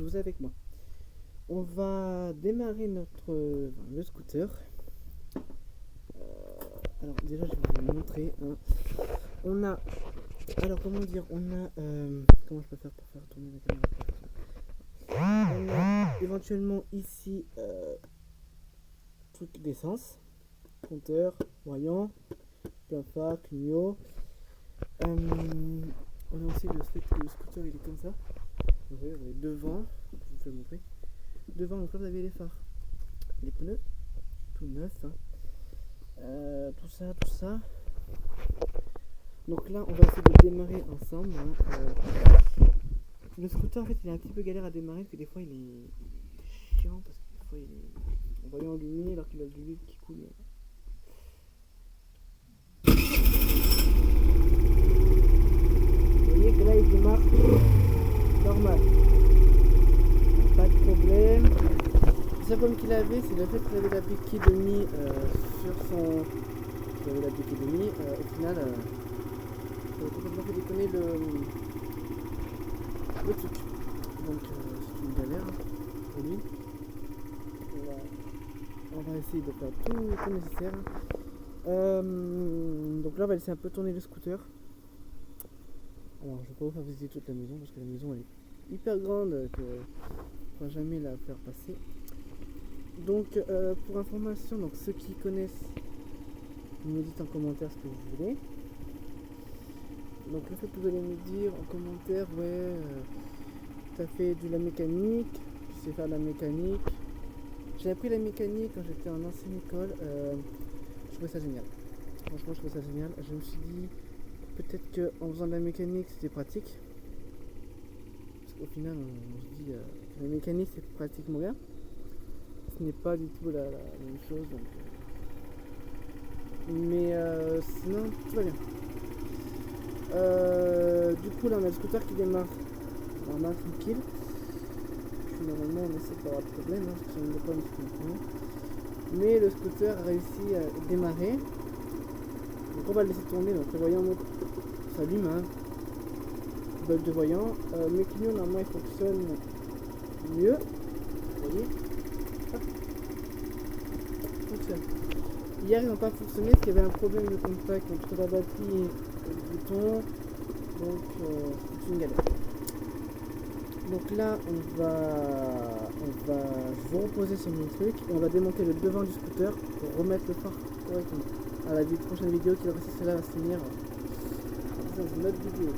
vous ai avec moi. On va démarrer le scooter. Alors déjà je vais vous montrer. On a, alors comment dire, comment je peux faire pour faire tourner la caméra? On a éventuellement ici truc d'essence, compteur, voyant, plein phare, clignot. On a aussi le fait que le scooter il est comme ça. Vous voyez devant, je vous fais montrer. Devant, donc là vous avez les phares, les pneus, tout neuf, tout ça. Donc là on va essayer de démarrer ensemble. Le scooter en fait il est un petit peu galère à démarrer parce que des fois il est chiant parce que des fois il est en voyant allumé alors qu'il a du liquide qui coule. Vous voyez que là il démarre normal, pas de problème. Le seul problème qu'il avait, c'est le fait qu'il avait la béquille de mi sur son. Il avait la béquille de mi, au final, il a complètement fait déconner le truc. Donc, c'est une galère pour lui. On va essayer de faire tout le nécessaire. Donc là, on va laisser un peu tourner le scooter. Alors, je vais pas vous faire visiter toute la maison parce que la maison elle est hyper grande que je ne pourrai jamais la faire passer. Donc pour information, donc ceux qui connaissent, vous me dites en commentaire ce que vous voulez. Donc le fait que vous allez me dire en commentaire, ouais, tu as fait de la mécanique, tu sais faire de la mécanique. J'ai appris la mécanique quand j'étais en ancienne école, je trouvais ça génial. Franchement je trouvais ça génial. Je me suis dit peut-être qu'en faisant de la mécanique c'était pratique. Parce qu'au final on se dit que la mécanique c'est pratiquement rien. Ce n'est pas du tout la même chose donc, mais sinon tout va bien. Du coup là on a le scooter qui démarre normal, tranquille. Normalement on essaie de pas avoir de problème parce qu'on n'est pas une. Mais le scooter a réussi à démarrer, donc on va le laisser tourner. Donc le voyant s'allume, bug de voyant. Mes clignotants normalement ils fonctionnent mieux, vous voyez. Hier ils n'ont pas fonctionné parce qu'il y avait un problème de contact entre la batterie et le bouton, donc c'est une galère. Donc là je vais reposer sur mon truc et on va démonter le devant du scooter pour remettre le phare correctement. À la prochaine vidéo qui va passer, celle-là va se finir dans une autre vidéo.